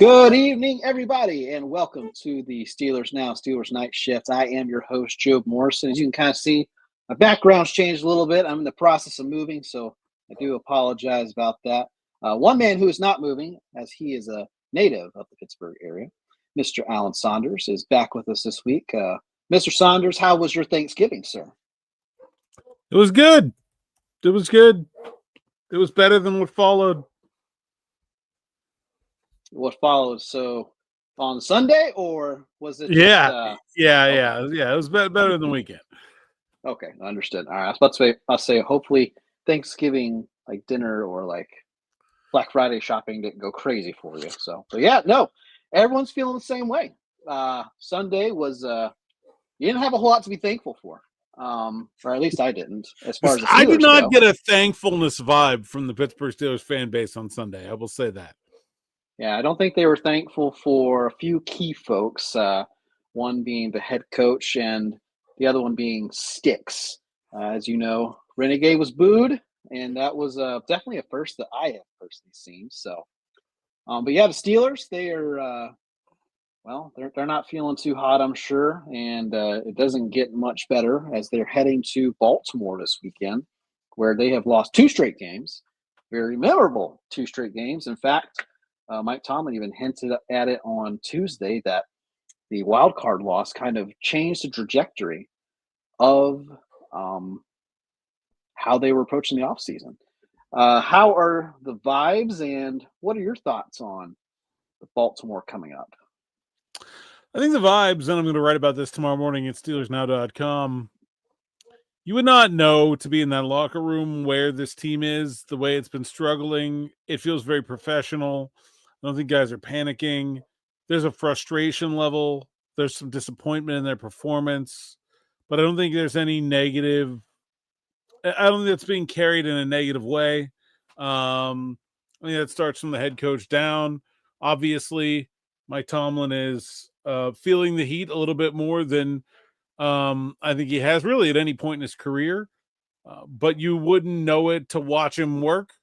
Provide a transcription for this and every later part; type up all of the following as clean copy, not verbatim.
Good evening, everybody, and welcome to the Steelers Now, Steelers Night Shift. I am your host, Joe Morrison. As you can kind of see, my background's changed a little bit. I'm in the process of moving, so I do apologize about that. One man who is not moving, as he is a native of the Pittsburgh area, Mr. Alan Saunders, is back with us this week. Mr. Saunders, how was your Thanksgiving, sir? It was good. It was good. It was better than what followed. What followed? So on Sunday, or was it? Yeah. It was better than the weekend. Okay, understood. All right, I was about to say, hopefully Thanksgiving like dinner or like Black Friday shopping didn't go crazy for you. So, but yeah, no, everyone's feeling the same way. Sunday was you didn't have a whole lot to be thankful for, or at least I didn't. As far as the Steelers I did not go. get a thankfulness vibe from the Pittsburgh Steelers fan base on Sunday. I will say that. Yeah, I don't think they were thankful for a few key folks. One being the head coach, and the other one being Sticks. As you know, Renegade was booed, and that was definitely a first that I have personally seen. So, but yeah, the Steelers, they are they're not feeling too hot, I'm sure, and it doesn't get much better as they're heading to Baltimore this weekend, where they have lost two straight games, very memorable two straight games. In fact, Mike Tomlin even hinted at it on Tuesday that the wild card loss kind of changed the trajectory of how they were approaching the offseason. How are the vibes, and what are your thoughts on the Baltimore coming up? I think the vibes, and I'm going to write about this tomorrow morning at SteelersNow.com. You would not know to be in that locker room where this team is, the way it's been struggling. It feels very professional. I don't think guys are panicking. There's a frustration level. There's some disappointment in their performance, but I don't think there's any negative. I don't think it's being carried in a negative way. I think that starts from the head coach down. Obviously, Mike Tomlin is feeling the heat a little bit more than I think he has really at any point in his career. But you wouldn't know it to watch him work.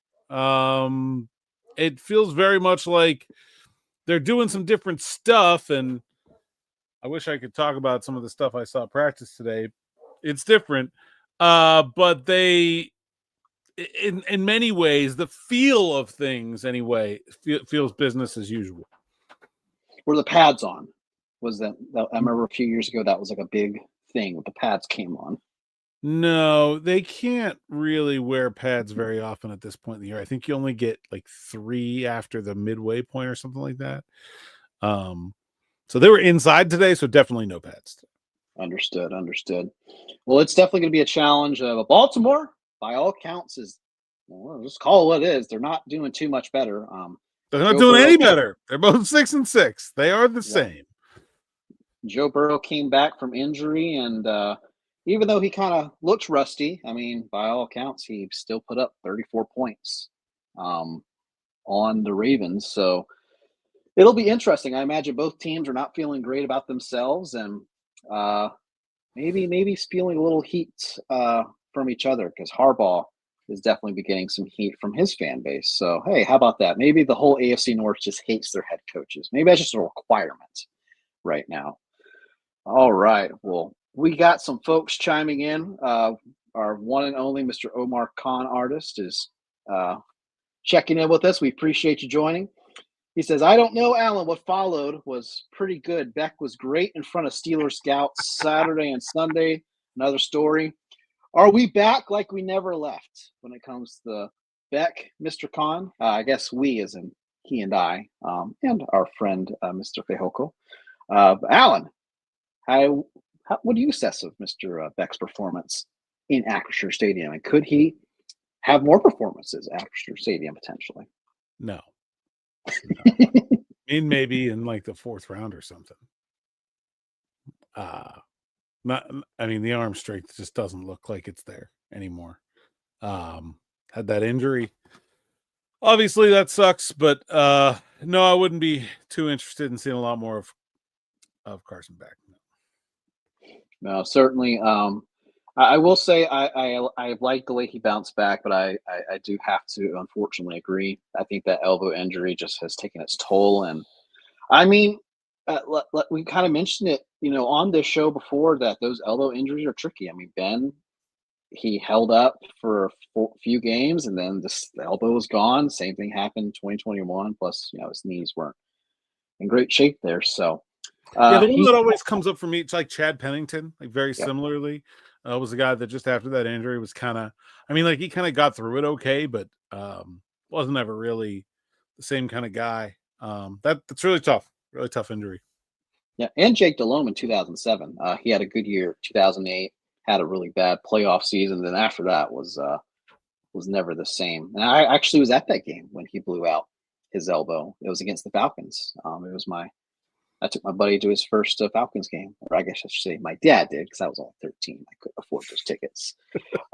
It feels very much like they're doing some different stuff, and I wish I could talk about some of the stuff I saw practice today. It's different, but they, in many ways, the feel of things anyway feels business as usual. Were the pads on? Was that I remember a few years ago that was like a big thing with the pads came on. No, they can't really wear pads very often at this point in the year. I think you only get like 3 after the midway point or something like that. So they were inside today, so definitely no pads. Understood. Well, it's definitely going to be a challenge. Baltimore, by all accounts, is just call it what it is. They're not doing too much better. They're not doing any better. They're both 6-6. They are the same. Joe Burrow came back from injury, and even though he kind of looks rusty, I mean, by all accounts, he still put up 34 points on the Ravens. So it'll be interesting. I imagine both teams are not feeling great about themselves, and maybe feeling a little heat from each other, because Harbaugh is definitely getting some heat from his fan base. So, hey, how about that? Maybe the whole AFC North just hates their head coaches. Maybe that's just a requirement right now. All right. Well, we got some folks chiming in. Our one and only Mr. Omar Khan artist is checking in with us. We appreciate you joining. He says, I don't know, Alan. What followed was pretty good. Beck was great in front of Steelers scouts Saturday and Sunday. Another story. Are we back like we never left when it comes to Beck, Mr. Khan? I guess we, as in he and I, and our friend, Mr. Fehoko. Alan, what do you assess of Mr. Beck's performance in Acrisure Stadium? And could he have more performances at Acrisure Stadium potentially? No. I mean, maybe in like the 4th round or something. The arm strength just doesn't look like it's there anymore. Had that injury. Obviously that sucks, but no, I wouldn't be too interested in seeing a lot more of Carson Beck. No, certainly. I will say I like the way he bounced back, but I do have to unfortunately agree. I think that elbow injury just has taken its toll, and I mean, we kind of mentioned it, on this show before that those elbow injuries are tricky. I mean, Ben, he held up for few games, and then the elbow was gone. Same thing happened in 2021. Plus, his knees weren't in great shape there. So Yeah, the one he, that always comes up for me, it's like Chad Pennington, like very yeah, similarly, was a guy that just after that injury was kind of, I mean, like he kind of got through it okay, but wasn't ever really the same kind of guy. That's really tough injury. yeah, and Jake Delhomme in 2007. He had a good year. 2008 had a really bad playoff season. Then after that was never the same. And I actually was at that game when he blew out his elbow. It was against the Falcons. It was my I took my buddy to his first Falcons game, or I guess I should say my dad did because I was only 13. I couldn't afford those tickets.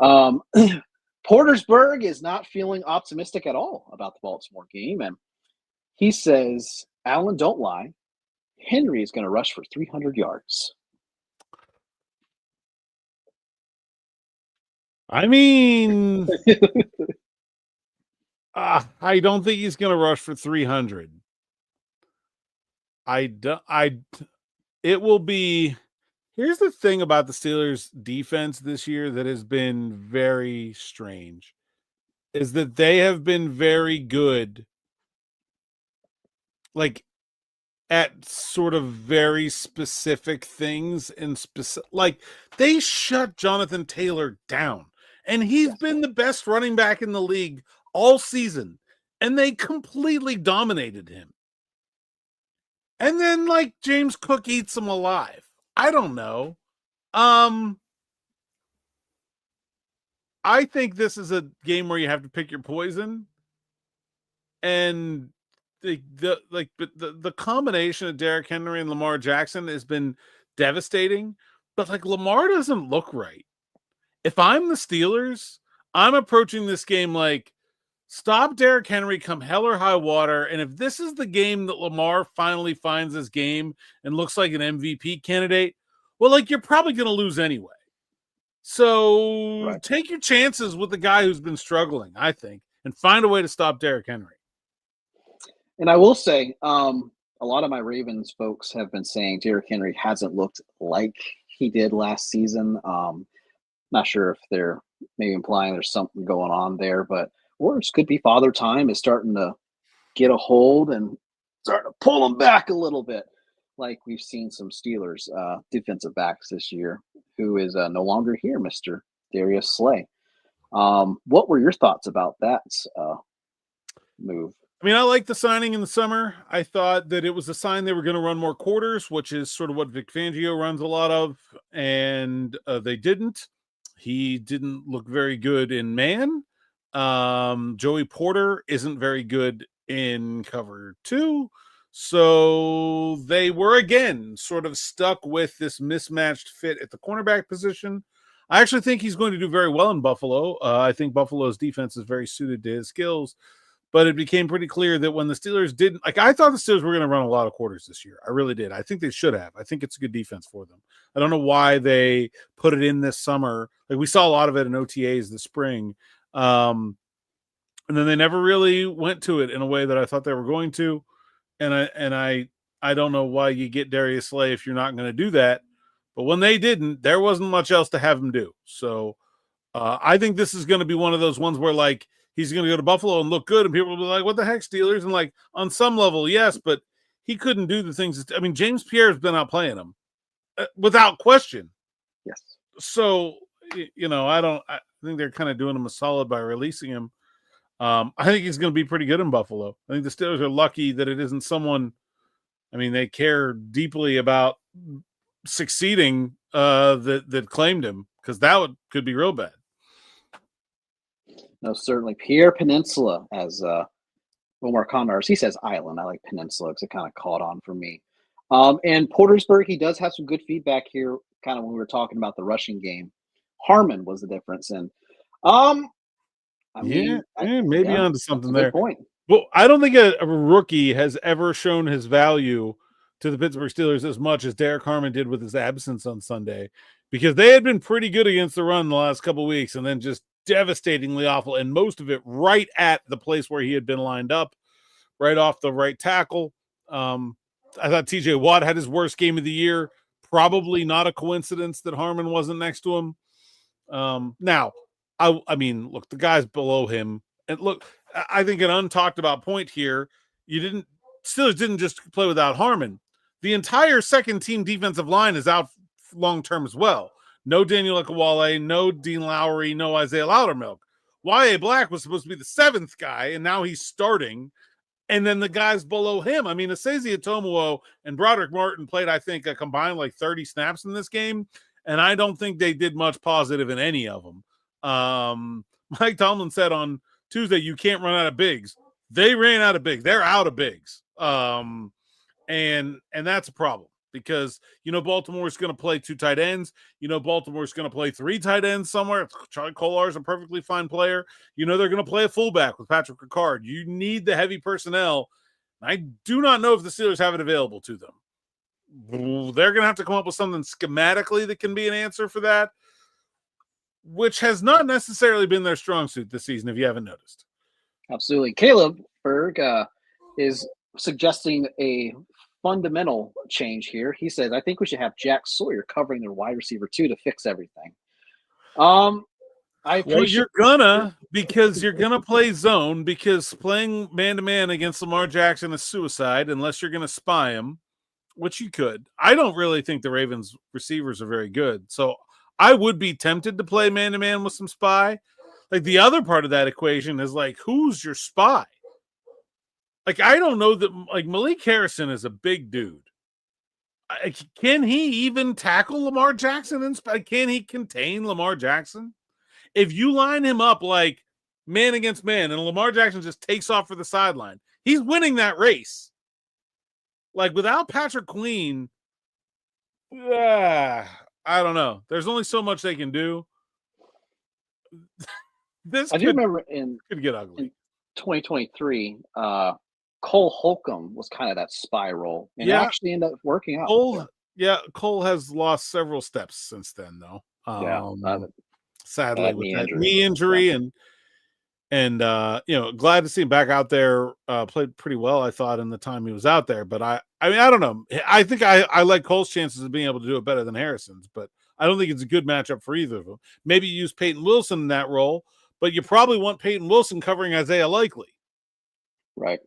Um, Portersburg is not feeling optimistic at all about the Baltimore game, and he says, "Allen, don't lie. Henry is going to rush for 300 yards." I mean, I don't think he's going to rush for 300. I do, I it will be. Here's the thing about the Steelers defense this year that has been very strange is that they have been very good, like at sort of very specific things and specific, like they shut Jonathan Taylor down, and he's Yes, been the best running back in the league all season, and they completely dominated him. And then like James Cook eats him alive. I don't know. Um, I think this is a game where you have to pick your poison, and the combination of Derrick Henry and Lamar Jackson has been devastating. But like Lamar doesn't look right. If I'm the Steelers, I'm approaching this game like stop Derrick Henry come hell or high water. And if this is the game that Lamar finally finds his game and looks like an MVP candidate, well, like you're probably going to lose anyway. So right. take your chances with the guy who's been struggling, I think, and find a way to stop Derrick Henry. And I will say, a lot of my Ravens folks have been saying Derrick Henry hasn't looked like he did last season. Not sure if they're maybe implying there's something going on there, but or it could be Father Time is starting to get a hold and starting to pull him back a little bit, like we've seen some Steelers defensive backs this year, who is no longer here, Mister Darius Slay. What were your thoughts about that move? I mean, I like the signing in the summer. I thought that it was a sign they were going to run more quarters, which is sort of what Vic Fangio runs a lot of, and they didn't. He didn't look very good in man. Joey Porter isn't very good in cover two. So they were again sort of stuck with this mismatched fit at the cornerback position. I actually think he's going to do very well in Buffalo. I think Buffalo's defense is very suited to his skills, but it became pretty clear that when the Steelers didn't, like, I thought the Steelers were going to run a lot of quarters this year. I really did. I think they should have. I think it's a good defense for them. I don't know why they put it in this summer. Like, we saw a lot of it in OTAs this spring. And then they never really went to it in a way that I thought they were going to. And I don't know why you get Darius Slay if you're not going to do that. But when they didn't, there wasn't much else to have him do. So I think this is going to be one of those ones where, like, he's going to go to Buffalo and look good, and people will be like, "What the heck, Steelers?" And like, on some level, yes, but he couldn't do the things. I mean, James Pierre's been out playing him without question. Yes. So I think they're kind of doing him a solid by releasing him. I think he's going to be pretty good in Buffalo. I think the Steelers are lucky that it isn't someone. I mean, they care deeply about succeeding that claimed him, because could be real bad. No, certainly. Pierre Peninsula, as Omar Connors, he says island. I like Peninsula because it kind of caught on for me. And Portersburg, he does have some good feedback here, kind of when we were talking about the rushing game. Harmon was the difference. And I mean, Maybe yeah, onto that's something a good there. point. Well, I don't think a rookie has ever shown his value to the Pittsburgh Steelers as much as Derek Harmon did with his absence on Sunday, because they had been pretty good against the run the last couple of weeks, and then just devastatingly awful, and most of it right at the place where he had been lined up, right off the right tackle. I thought TJ Watt had his worst game of the year. Probably not a coincidence that Harmon wasn't next to him. Now, I mean, look, the guys below him, and look, I think an untalked about point here. Steelers didn't just play without Harmon. The entire second team defensive line is out long term as well. No Daniel Akawale, no Dean Lowry, no Isaiah Loudermilk. Y.A. Black was supposed to be the seventh guy, and now he's starting. And then the guys below him, I mean, Asezi Atomuo and Broderick Martin played, I think, a combined like 30 snaps in this game. And I don't think they did much positive in any of them. Mike Tomlin said on Tuesday, you can't run out of bigs. They ran out of bigs. They're out of bigs. And that's a problem because, Baltimore is going to play 2 tight ends. Baltimore is going to play 3 tight ends somewhere. Charlie Kolar is a perfectly fine player. They're going to play a fullback with Patrick Ricard. You need the heavy personnel. I do not know if the Steelers have it available to them. They're going to have to come up with something schematically that can be an answer for that, which has not necessarily been their strong suit this season, if you haven't noticed. Absolutely. Caleb Berg is suggesting a fundamental change here. He says, I think we should have Jack Sawyer covering their wide receiver 2 to fix everything. You're gonna play zone, because playing man-to-man against Lamar Jackson is suicide unless you're gonna spy him, which you could. I don't really think the Ravens receivers are very good, so I would be tempted to play man-to-man with some spy. Like, the other part of that equation is, like, who's your spy? Like, I don't know that, like, Malik Harrison is a big dude. Can he even tackle Lamar Jackson? And can he contain Lamar Jackson? If you line him up like man against man and Lamar Jackson just takes off for the sideline, he's winning that race. Like, without Patrick Queen, I don't know. There's only so much they can do. I do remember could get ugly. In 2023, Cole Holcomb was kind of that spy role, and it actually ended up working out. Cole has lost several steps since then, though. Sadly, with that knee injury, and glad to see him back out there. Played pretty well, I thought, in the time he was out there. But I mean, I don't know. I think I like Cole's chances of being able to do it better than Harrison's, but I don't think it's a good matchup for either of them. Maybe you use Peyton Wilson in that role, but you probably want Peyton Wilson covering Isaiah Likely. Right.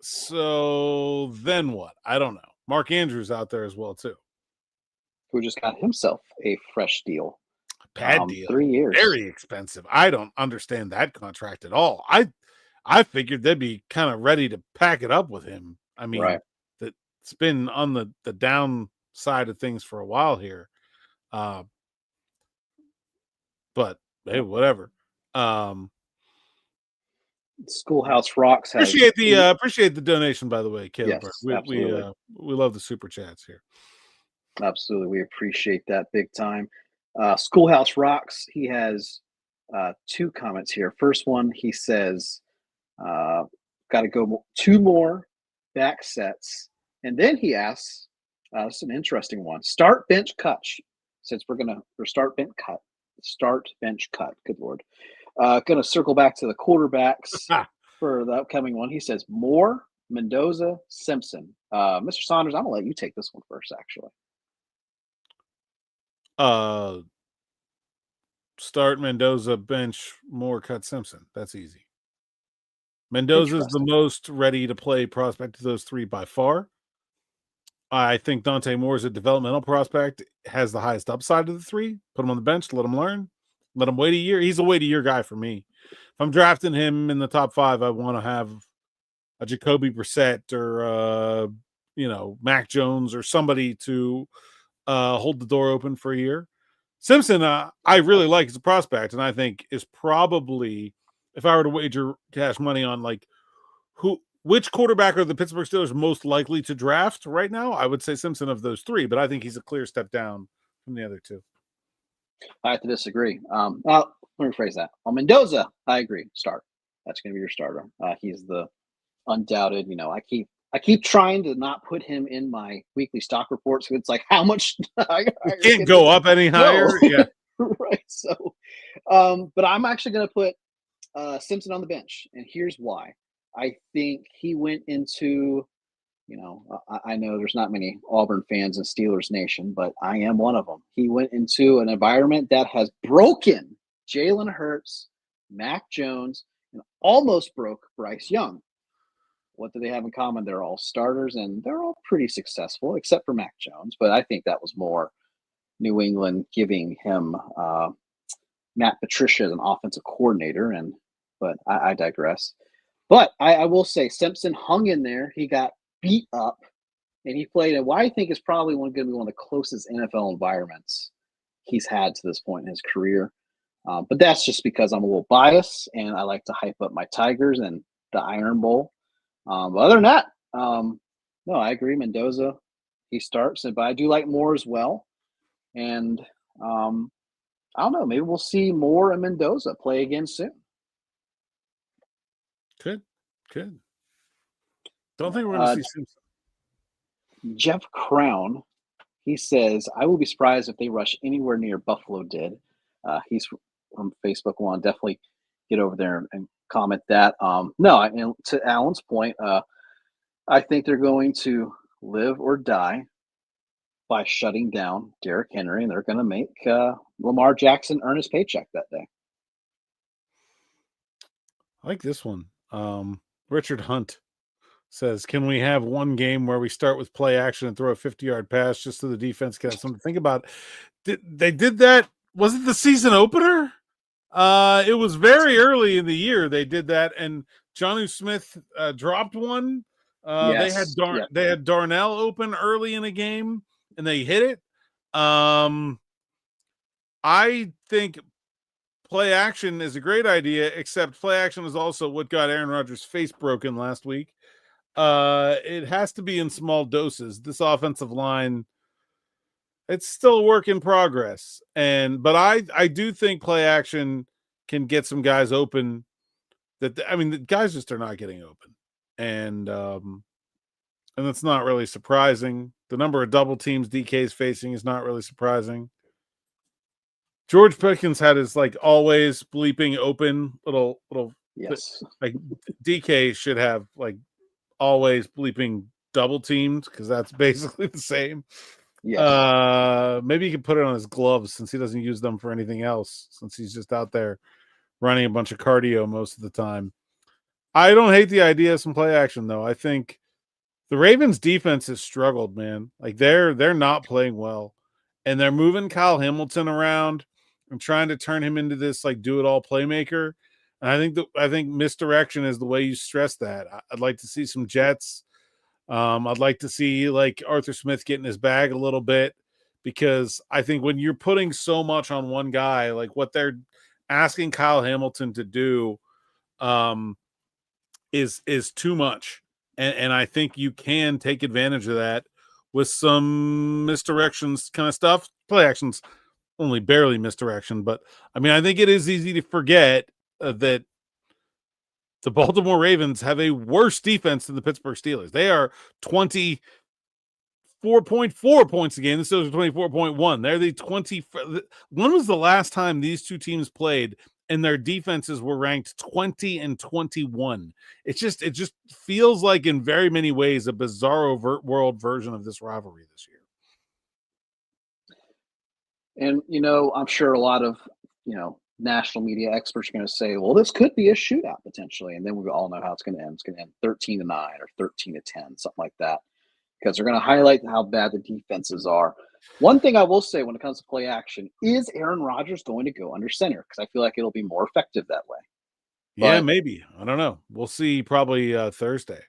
So then what? I don't know. Mark Andrews out there as well, too. Who just got himself a fresh deal. Bad deal. 3 years. Very expensive. I don't understand that contract at all. I figured they'd be kind of ready to pack it up with him. I mean, it's been on the down side of things for a while here. But hey, whatever. Schoolhouse Rocks has appreciate the donation, by the way, Caleb. Yes, we love the super chats here. Absolutely, we appreciate that big time. Schoolhouse Rocks, he has 2 comments here. First one, he says, got to go 2 more back sets, and then he asks, this is an interesting one. Start bench cut, since we're start bench cut. Good Lord. Going to circle back to the quarterbacks for the upcoming one. He says Moore, Mendoza, Simpson. Mr. Saunders, I'm going to let you take this one first, actually. Start Mendoza, bench Moore, cut Simpson. That's easy. Mendoza is the most ready to play prospect of those 3 by far. I think Dante Moore is a developmental prospect, has the highest upside of the 3. Put him on the bench, let him learn. Let him wait a year. He's a wait a year guy for me. If I'm drafting him in the top 5, I want to have a Jacoby Brissett or Mac Jones or somebody to hold the door open for a year. Simpson, I really like as a prospect, and I think is probably, if I were to wager cash money on like which quarterback are the Pittsburgh Steelers most likely to draft right now, I would say Simpson of those 3, but I think he's a clear step down from the other 2. I have to disagree. Let me rephrase that. On Mendoza, I agree. Start. That's going to be your starter. He's the undoubted. I keep trying to not put him in my weekly stock reports. So it's like how much I can't go up any higher. No. Yeah, right. So, but I'm actually going to put Simpson on the bench, and here's why. I think he went into I know there's not many Auburn fans in Steelers Nation, but I am one of them. He went into an environment that has broken Jalen Hurts, Mac Jones, and almost broke Bryce Young. What do they have in common? They're all starters and they're all pretty successful, except for Mac Jones. But I think that was more New England giving him Matt Patricia as an offensive coordinator. But I digress. But I will say Simpson hung in there. He got beat up, and he played in what I think is probably going to be one of the closest NFL environments he's had to this point in his career. But that's just because I'm a little biased, and I like to hype up my Tigers and the Iron Bowl. But other than that, no, I agree. Mendoza, he starts, but I do like Moore as well. And I don't know. Maybe we'll see Moore and Mendoza play again soon. Good. Don't think we're going to see Simpson. Jeff Crown, he says, I will be surprised if they rush anywhere near Buffalo did. He's from Facebook. We'll definitely get over there and comment that. No, and to Alan's point, I think they're going to live or die by shutting down Derrick Henry, and they're going to make Lamar Jackson earn his paycheck that day. I like this one. Richard Hunt says, can we have one game where we start with play action and throw a 50-yard pass just so the defense can have something to think about? They did that. Was it the season opener? It was very early in the year they did that, and Jonnu Smith dropped one. Yes. They had Darnell open early in a game, and they hit it. I think play action is a great idea, except play action is also what got Aaron Rodgers' face broken last week. It has to be in small doses. This offensive line, it's still a work in progress. But I do think play action can get some guys open the guys just are not getting open. And that's not really surprising. The number of double teams DK's facing is not really surprising. George Pickens had his always bleeping open little yes. DK should have always bleeping double teamed because that's basically the same. Yes. Maybe he could put it on his gloves since he doesn't use them for anything else, since he's just out there running a bunch of cardio most of the time. I don't hate the idea of some play action though. I think the Ravens defense has struggled, man. They're not playing well, and they're moving Kyle Hamilton around and trying to turn him into this do it all playmaker. And I think misdirection is the way you stress that. I'd like to see some jets. I'd like to see Arthur Smith get in his bag a little bit, because I think when you're putting so much on one guy, what they're asking Kyle Hamilton to do, is too much. And I think you can take advantage of that with some misdirections kind of stuff. Play actions only barely misdirection, but I think it is easy to forget that the Baltimore Ravens have a worse defense than the Pittsburgh Steelers. They are 24.4 points a game. The Steelers are 24.1. They're the 20. When was the last time these two teams played and their defenses were ranked 20 and 21? It just feels like in very many ways a bizarro world version of this rivalry this year. And, I'm sure a lot of, national media experts are going to say, well, this could be a shootout potentially. And then we all know how it's going to end. It's going to end 13-9 or 13-10, something like that, because they're going to highlight how bad the defenses are. One thing I will say when it comes to play action is Aaron Rodgers going to go under center, because I feel like it'll be more effective that way. Yeah, maybe. I don't know. We'll see probably Thursday.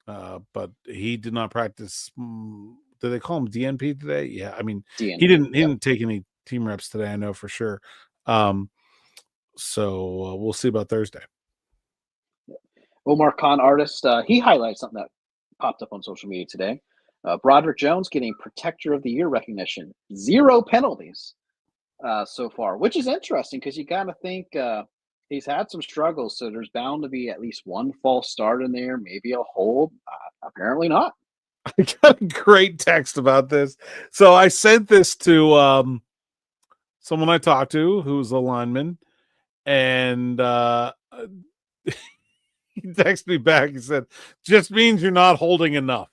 But he did not practice. Did they call him DNP today? Yeah. DNP, he didn't take any team reps today, I know for sure. So we'll see about Thursday. Omar Khan artist, he highlights something that popped up on social media today. Broderick Jones getting Protector of the Year recognition. 0 penalties so far, which is interesting because you kind of think he's had some struggles, so there's bound to be at least one false start in there, maybe a hold. Apparently not. I got a great text about this. So I sent this to someone I talked to who's a lineman, and he texted me back. He said, just means you're not holding enough.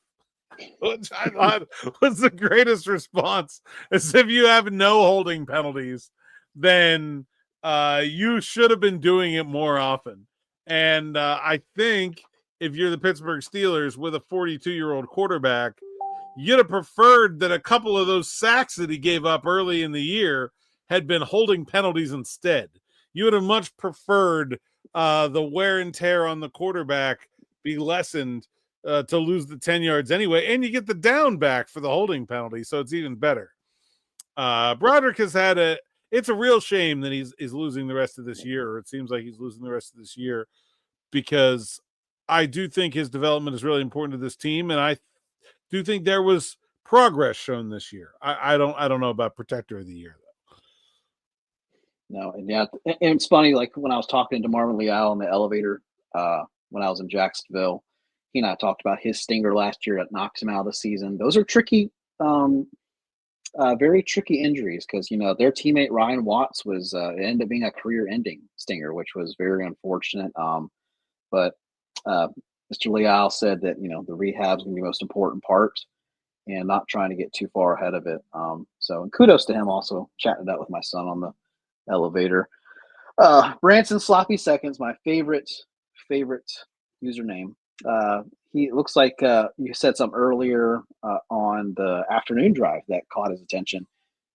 which I thought was the greatest response. As if you have no holding penalties, then you should have been doing it more often. And I think if you're the Pittsburgh Steelers with a 42-year-old quarterback, you'd have preferred that a couple of those sacks that he gave up early in the year had been holding penalties instead. You would have much preferred the wear and tear on the quarterback be lessened to lose the 10 yards anyway, and you get the down back for the holding penalty, so it's even better. Broderick has had it's a real shame that he's losing the rest of this year, or it seems like he's losing the rest of this year, because I do think his development is really important to this team, and I do think there was progress shown this year. I don't know about protector of the year though. No, and yeah, and it's funny. Like when I was talking to Marvin Leal in the elevator when I was in Jacksonville, he and I talked about his stinger last year that knocks him out of the season. Those are tricky, very tricky injuries because their teammate Ryan Watts was it ended up being a career-ending stinger, which was very unfortunate. But Mr. Leal said that the rehab is going to be the most important part, and not trying to get too far ahead of it. So kudos to him also chatting it up with my son on the elevator. Branson Sloppy Seconds, my favorite username. He looks like you said something earlier on the afternoon drive that caught his attention.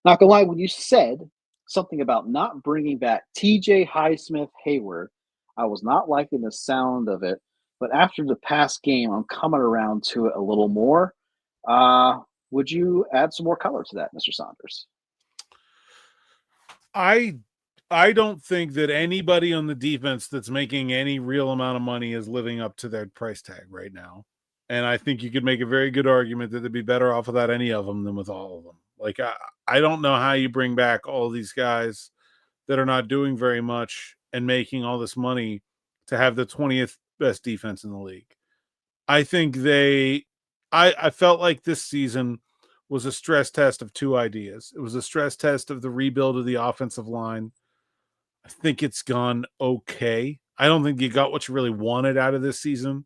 Not gonna lie, when you said something about not bringing back TJ Highsmith Hayward, I was not liking the sound of it. But after the past game, I'm coming around to it a little more. Would you add some more color to that, Mr. Saunders? I don't think that anybody on the defense that's making any real amount of money is living up to their price tag right now. And I think you could make a very good argument that they'd be better off without any of them than with all of them. Like, I don't know how you bring back all these guys that are not doing very much and making all this money to have the 20th best defense in the league. I think I felt like this season was a stress test of two ideas. It was a stress test of the rebuild of the offensive line. I think it's gone okay. I don't think you got what you really wanted out of this season.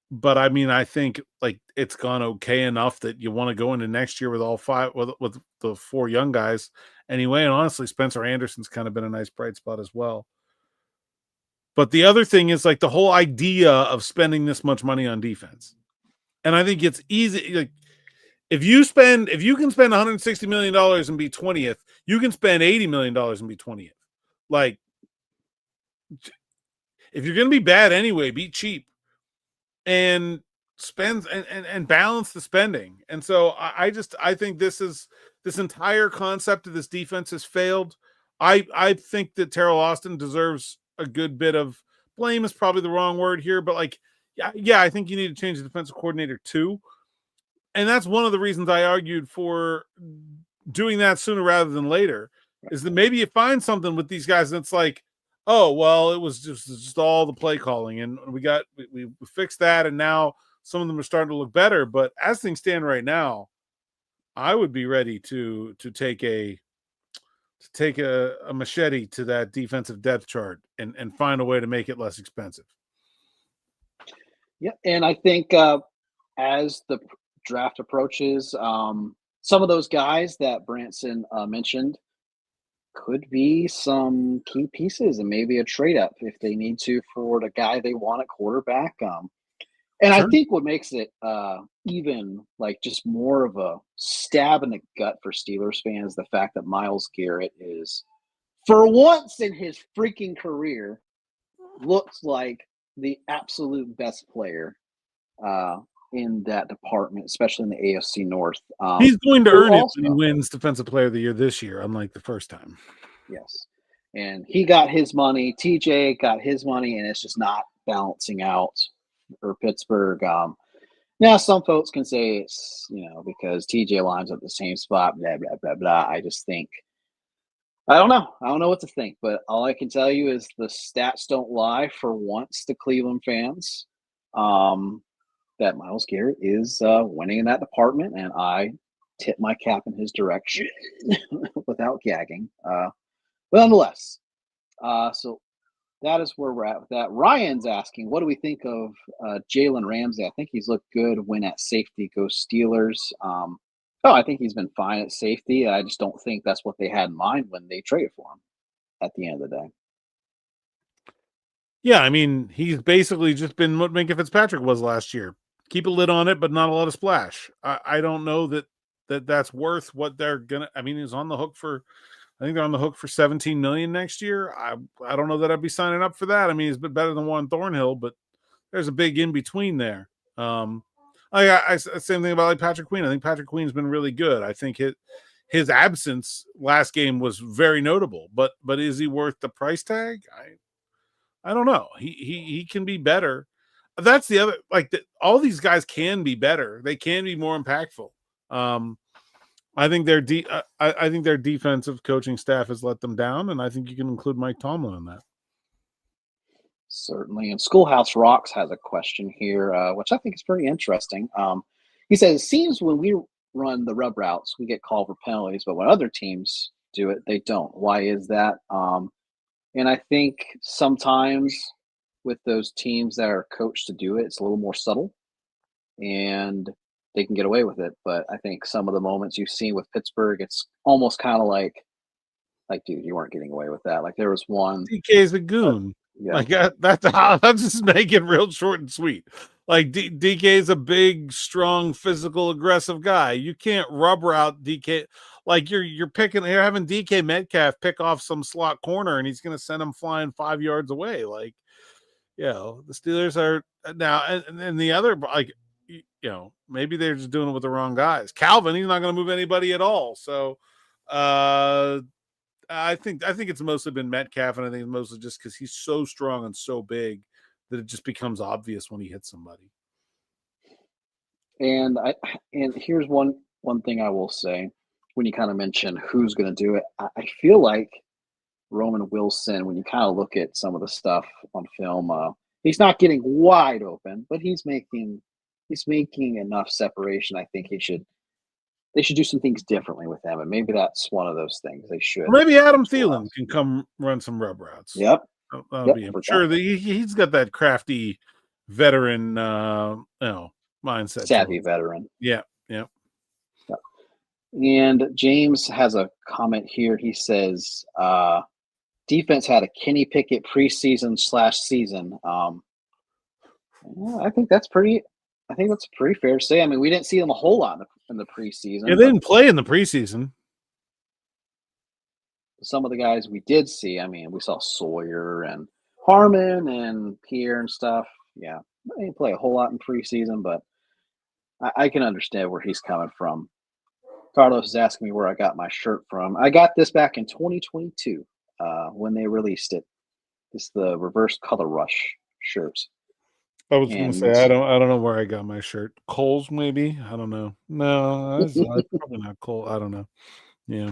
But I mean, I think like it's gone okay enough that you want to go into next year with all five with the four young guys anyway. And honestly, Spencer Anderson's kind of been a nice bright spot as well. But the other thing is like the whole idea of spending this much money on defense. And I think it's easy. Like if you can spend $160 million and be 20th, you can spend $80 million and be 20th. Like if you're going to be bad anyway, be cheap and spend and balance the spending. And so I think this entire concept of this defense has failed. I think that Terrell Austin deserves a good bit of blame is probably the wrong word here, but like, yeah, I think you need to change the defensive coordinator too. And that's one of the reasons I argued for doing that sooner rather than later is that maybe you find something with these guys and it's like, oh, well, it was just all the play calling and we fixed that. And now some of them are starting to look better. But as things stand right now, I would be ready to take a machete to that defensive depth chart and find a way to make it less expensive. Yeah. And I think as the draft approaches, some of those guys that Branson mentioned could be some key pieces and maybe a trade up if they need to for the guy they want at quarterback. And Sure. I think what makes it even like just more of a stab in the gut for Steelers fans, the fact that Myles Garrett is, for once in his freaking career, looks like the absolute best player in that department, especially in the AFC North. He's going to earn it also, when he wins Defensive Player of the Year this year, unlike the first time. Yes. And he got his money. TJ got his money, and it's just not balancing out for Pittsburgh. Now, some folks can say it's, because TJ lines up the same spot, blah, blah, blah, blah. I just think, I don't know. I don't know what to think, but all I can tell you is the stats don't lie for once to Cleveland fans. That Myles Garrett is winning in that department, and I tip my cap in his direction without gagging. But nonetheless, so that is where we're at with that. Ryan's asking, what do we think of Jalen Ramsey? I think he's looked good when at safety. Go Steelers. Oh, I think he's been fine at safety. I just don't think that's what they had in mind when they traded for him at the end of the day. Yeah, I mean, he's basically just been what Minka Fitzpatrick was last year. Keep a lid on it, but not a lot of splash. I don't know that's worth what they're gonna. I mean, he's on the hook for. I think they're on the hook for 17 million next year. I don't know that I'd be signing up for that. I mean, he's been better than Juan Thornhill, but there's a big in between there. Same thing about like Patrick Queen. I think Patrick Queen's been really good. I think his absence last game was very notable, but is he worth the price tag? I don't know. He can be better. That's the other all these guys can be better. They can be more impactful. I think I think their defensive coaching staff has let them down, and I think you can include Mike Tomlin in that. Certainly. And Schoolhouse Rocks has a question here, which I think is pretty interesting. He says, it seems when we run the rub routes, we get called for penalties, but when other teams do it, they don't. Why is that? And I think sometimes with those teams that are coached to do it, it's a little more subtle and they can get away with it. But I think some of the moments you've seen with Pittsburgh, it's almost kind of like, dude, you weren't getting away with that. Like there was one. DK's a goon. Yeah. Like that's just make it real short and sweet. Like DK's a big, strong, physical, aggressive guy. You can't rub route DK. Like you're having DK Metcalf pick off some slot corner and he's going to send him flying 5 yards away. Like, the Steelers are now, and the other, like, maybe they're just doing it with the wrong guys. Calvin, he's not going to move anybody at all. So, I think it's mostly been Metcalf, and I think it's mostly just because he's so strong and so big that it just becomes obvious when he hits somebody. And here's one thing I will say when you kind of mention who's going to do it. I feel like Roman Wilson, when you kind of look at some of the stuff on film, he's not getting wide open, but he's making enough separation. I think they should do some things differently with him, and maybe that's one of those things they should. Or maybe Adam Thielen can come run some rub routes. Yep, that'll be him. Sure, he's got that crafty veteran, mindset. Savvy veteran. Yeah. And James has a comment here. He says, defense had a Kenny Pickett preseason/season. I think that's pretty fair to say. I mean, we didn't see them a whole lot in the preseason. Yeah, they didn't play in the preseason. Some of the guys we did see, I mean, we saw Sawyer and Harmon and Pierre and stuff. Yeah, they didn't play a whole lot in preseason, but I can understand where he's coming from. Carlos is asking me where I got my shirt from. I got this back in 2022 when they released it. It's the Reverse Color Rush shirts. I was going to say I don't know where I got my shirt. Kohl's maybe. I don't know. No, it's probably not Kohl's. I don't know. Yeah,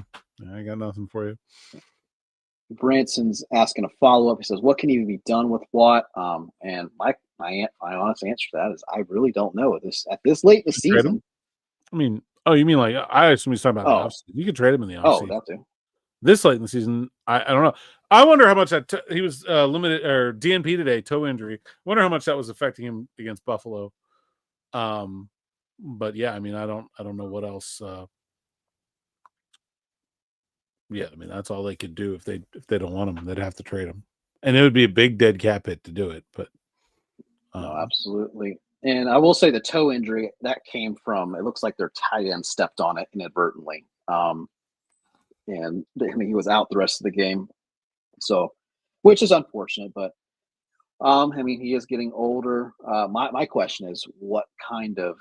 I got nothing for you. Branson's asking a follow up. He says, "What can even be done with Watt?" And my honest answer to that is I really don't know. At this late in the season. I mean, you mean like I assume he's talking about the offseason. You could trade him in the offseason. Oh, that too. This late in the season, I don't know. I wonder how much that he was limited or DNP today, toe injury. Wonder how much that was affecting him against Buffalo. But yeah, I mean, I don't know what else. Yeah, I mean, that's all they could do if they don't want him. They'd have to trade him, and it would be a big dead cap hit to do it. But no, absolutely. And I will say the toe injury that came from, it looks like their tight end stepped on it inadvertently. And I mean, he was out the rest of the game. So, which is unfortunate, but I mean, he is getting older. My question is what kind of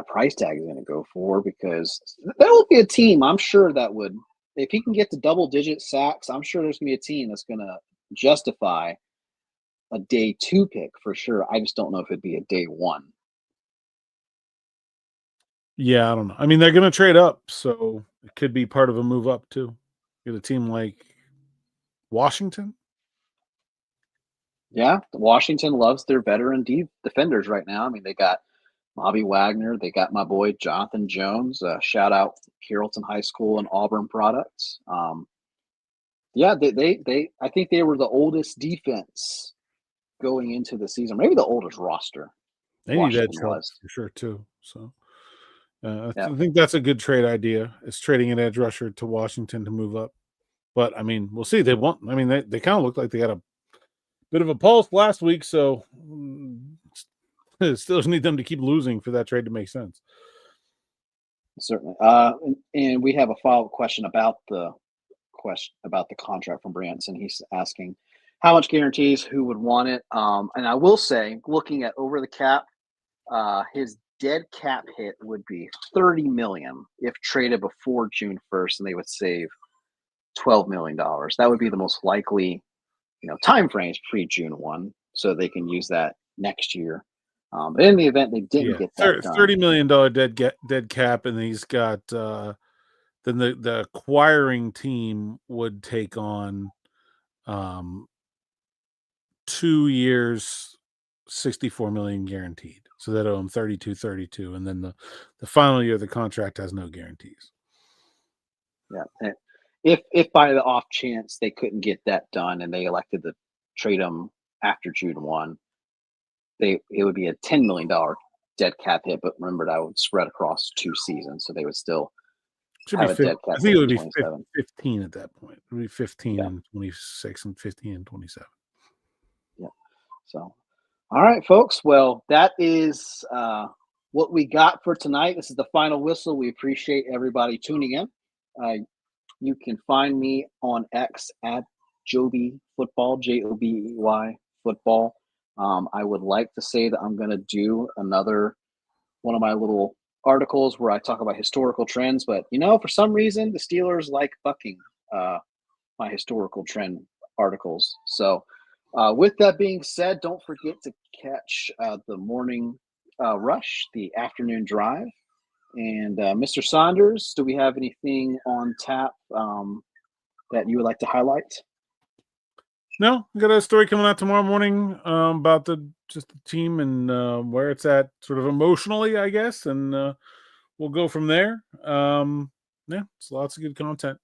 price tag is going to go for? Because there will be a team, I'm sure, that would, if he can get to double-digit sacks, I'm sure there's going to be a team that's going to justify a day 2 pick for sure. I just don't know if it'd be a day 1. Yeah, I don't know. I mean, they're going to trade up, so it could be part of a move up too. Get a team like Washington. Yeah, Washington loves their veteran defenders right now. I mean, they got Bobby Wagner. They got my boy Jonathan Jones. Shout out Carrollton High School and Auburn products. Yeah, they I think they were the oldest defense going into the season, maybe the oldest roster. They need edge Washington help was. for sure too. So Yeah, I think that's a good trade idea. Is trading an edge rusher to Washington to move up. But I mean, we'll see. They won't. I mean, they kind of look like they got a bit of a pulse last week, so still need them to keep losing for that trade to make sense. certainly. And we have a follow-up question about the contract from Branson. He's asking how much guarantees, who would want it. And I will say, looking at over the cap, his dead cap hit would be 30 million if traded before June 1st, and they would save $12 million. That would be the most likely, time frames pre June 1, so they can use that next year. But in the event they didn't Yeah, get that done, $30 million dead cap, and he's got then the acquiring team would take on 2 years, 64 million guaranteed. So that owe him 32, and then the final year of the contract has no guarantees. yeah. If by the off chance they couldn't get that done and they elected to trade him after June 1, it would be a $10 million dead cap hit. But remember, that would spread across 2 seasons, so they would still Should be have a dead cap I think hit it in would be 27. 15 at that point. It would be 15 Yeah, and 26 and 15 and 27. yeah. So, all right, folks. Well, that is what we got for tonight. This is the final whistle. We appreciate everybody tuning in. You can find me on X at Joby Football, Jobey Football. I would like to say that I'm going to do another one of my little articles where I talk about historical trends, but for some reason the Steelers like bucking my historical trend articles. So, with that being said, don't forget to catch the morning rush, the afternoon drive. And Mr. Saunders, do we have anything on tap that you would like to highlight? No, we got a story coming out tomorrow morning about just the team and where it's at, sort of emotionally, I guess, and we'll go from there. Yeah, it's lots of good content.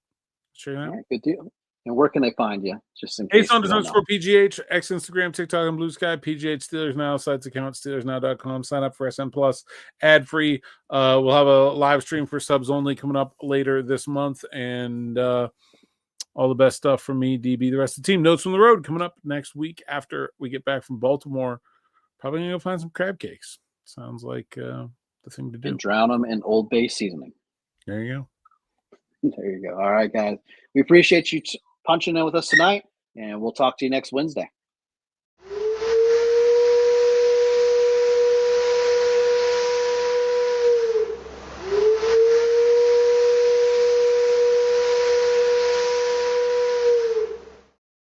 Check it All out. right, good deal. And where can they find you, just in Hey, case they Saunders don't know? underscore PGH, X, Instagram, TikTok, and Blue Sky. PGH Steelers Now, sites account, SteelersNow.com. Sign up for SN Plus, ad free. We'll have a live stream for subs only coming up later this month, and all the best stuff from me, DB, the rest of the team. Notes from the road coming up next week after we get back from Baltimore. Probably gonna go find some crab cakes. Sounds like the thing to do. And drown them in Old Bay seasoning. There you go. There you go. All right, guys. We appreciate you punching in with us tonight, and we'll talk to you next Wednesday.